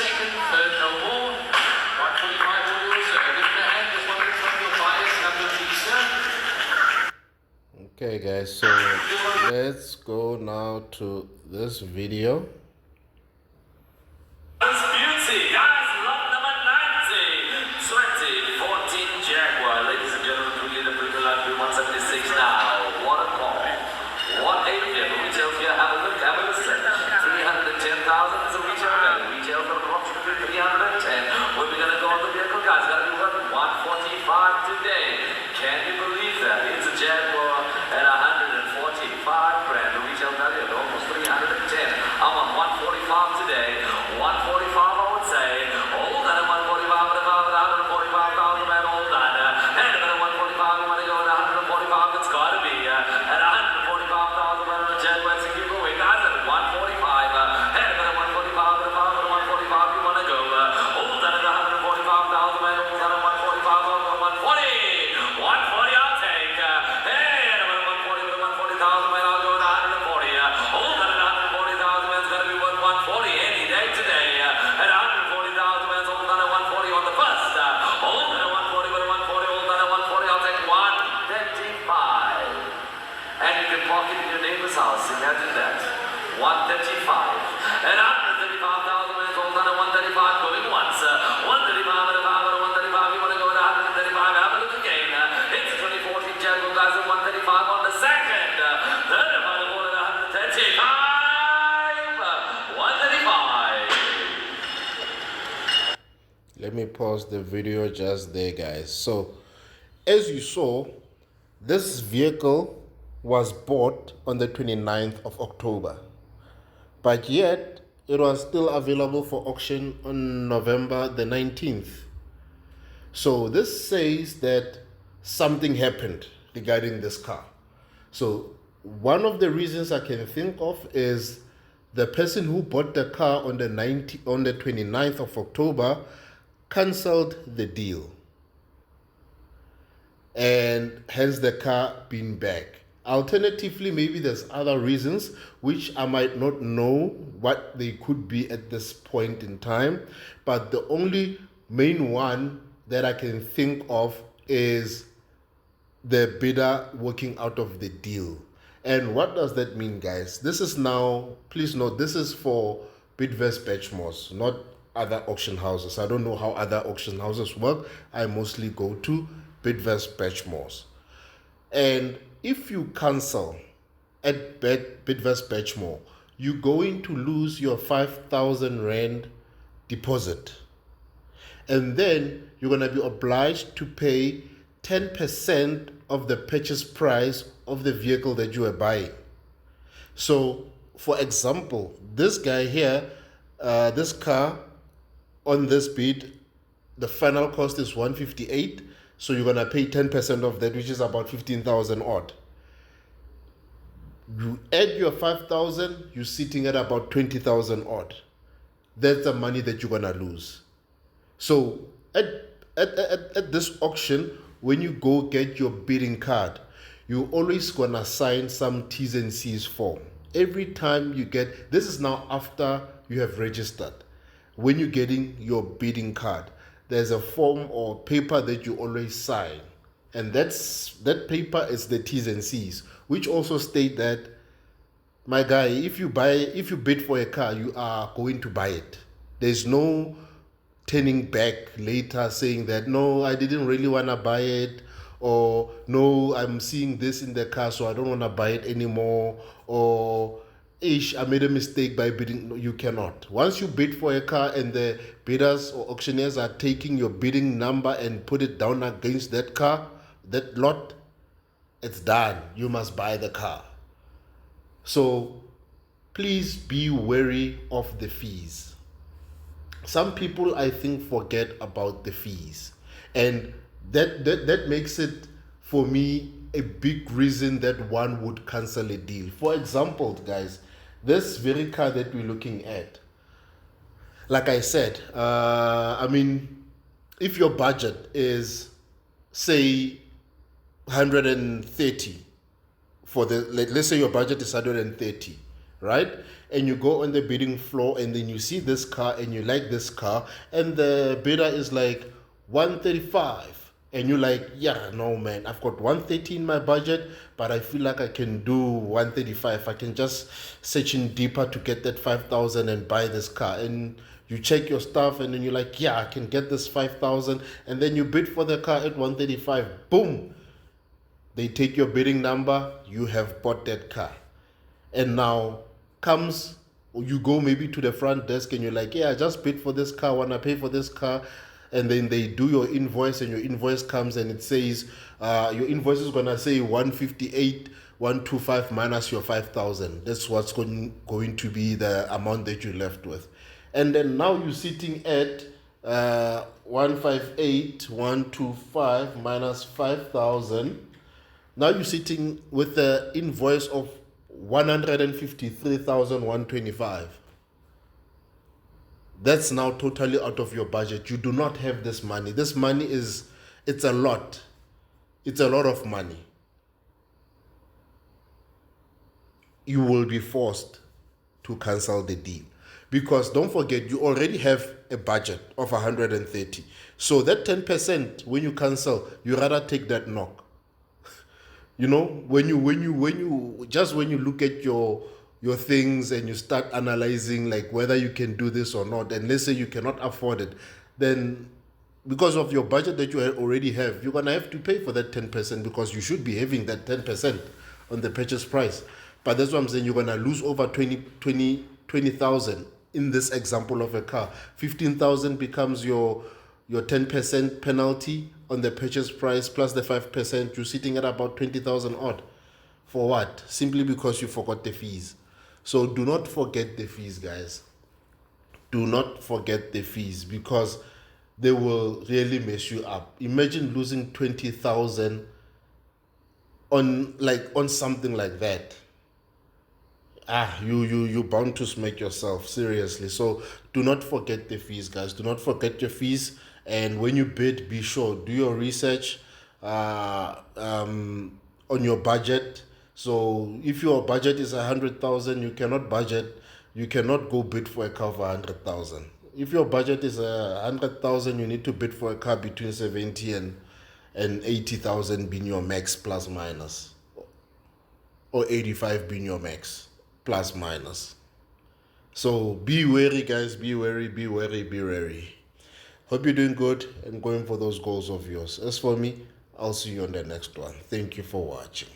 second, third, no more. 145 will be reserved. If the hand is one from your buyer's number, please, sir. Okay guys, so let's go now to this video. That's beauty, guys. Lot number 90. Sweaty, 14 Jaguar. Ladies and gentlemen, we get the premium lot 176 now. What a call. 180. Retail here. Have a look, have a listen. 310,000 is a retail value. Retail for approximately 310. When we're going to go on the vehicle, guys, got to be worth 145 today. Can you believe that? It's a Jaguar at 145 grand. The retail value of almost 310. I'm on 145 today. 145, I would say. Hold on at 145, at 145,000, man, hold on. And at 145, you want to go to 145, it's got to be. At 145,000, man, on the Jaguar, so keep going. Guys, at 145, and at 145, at 145, you want to go. Hold on at 145,000, man, hold on at 145, over 140. 140, I'll take. Hey, at 140, at 140,000, man, I'll go to 140. Hold on at 140,000, man, it's got to be worth 140 any day today. At 140,000, man, hold on at 140 on the first. Hold on at 140, but at 140, hold on at 140, I'll take 135. And you can park it in your neighbor's house. Imagine that. 135. And 135,000, man, hold on at 135, going once. 135, at 135, you want to go at 135, have a look again. It's 2014 Jaguar, guys, at 135 on the second. Third, if I go at 135. 135. Let me pause the video just there guys. So as you saw, this vehicle was bought on the 29th of October, but yet it was still available for auction on November the 19th. So this says that something happened regarding this car. So one of the reasons I can think of is the person who bought the car on the 29th of October cancelled the deal, and hence the car being back. Alternatively, maybe there's other reasons which I might not know what they could be at this point in time, but the only main one that I can think of is the bidder working out of the deal. And what does that mean, guys? This is now, please note, this is for Bidvest Benchmarks, not other auction houses. I don't know how other auction houses work. I mostly go to Bidvest Benchmarks. And if you cancel at Bidvest Benchmark, you're going to lose your 5,000 Rand deposit. And then you're going to be obliged to pay 10% of the purchase price of the vehicle that you are buying. So, for example, this guy here, this car on this bid, the final cost is 158. So you're gonna pay 10% of that, which is about 15,000 odd. You add your 5,000, you're sitting at about 20,000 odd. That's the money that you're gonna lose. So at this auction, when you go get your bidding card, you're always gonna sign some T's and C's form. Every time you get, this is now after you have registered. When you're getting your bidding card, there's a form or paper that you always sign, and that paper is the T's and C's, which also state that, my guy, if you bid for a car, you are going to buy it. There's no turning back later saying that, no, I didn't really want to buy it, or no, I'm seeing this in the car, so I don't want to buy it anymore, or I made a mistake by bidding. No, you cannot. Once you bid for a car and the bidders or auctioneers are taking your bidding number and put it down against that car, that lot, it's done. You must buy the car. So please be wary of the fees. Some people, I think, forget about the fees, and that makes it, for me, a big reason that one would cancel a deal. For example, guys, this very car that we're looking at, like I said, I mean, if your budget is, say, 130 for the, let's say your budget is 130, right? And you go on the bidding floor and then you see this car and you like this car and the bidder is like 135 and you're like, yeah, no man, I've got 130 in my budget, but I feel like I can do 135. I can just search in deeper to get that 5,000 and buy this car. And you check your stuff and then you're like, yeah, I can get this 5,000, and then you bid for the car at 135. Boom, they take your bidding number, you have bought that car. And now comes, you go maybe to the front desk and you're like, yeah, I just paid for this car, wanna pay for this car. And then they do your invoice and your invoice comes and it says, your invoice is gonna say 158, 125 minus your 5,000. That's what's going to be the amount that you're left with. And then now you're sitting at 158, 125 minus 5,000. Now you're sitting with the invoice of 153,125. That's now totally out of your budget. You do not have this money. This money it's a lot. It's a lot of money. You will be forced to cancel the deal. Because don't forget, you already have a budget of 130. So that 10%, when you cancel, you rather take that knock. You know, when you look at your things and you start analyzing like whether you can do this or not, and let's say you cannot afford it, then because of your budget that you already have, you're gonna have to pay for that 10% because you should be having that 10% on the purchase price. But that's what I'm saying, you're gonna lose over 20,000 in this example of a car. 15,000 becomes your 10% penalty on the purchase price plus the 5%. You're sitting at about 20,000 odd. For what? Simply because you forgot the fees. So do not forget the fees, guys. Do not forget the fees because they will really mess you up. Imagine losing 20,000 on something like that. You bound to smack yourself, seriously. So do not forget the fees, guys. Do not forget your fees. And when you bid, be sure do your research on your budget. So if your budget is 100,000, you cannot go bid for a car for 100,000. If your budget is 100,000, you need to bid for a car between 70 and 80,000 being your max plus minus, or 85 being your max plus minus. So be wary, guys. Be wary, be wary, be wary. Hope you're doing good and going for those goals of yours. As for me, I'll see you on the next one. Thank you for watching.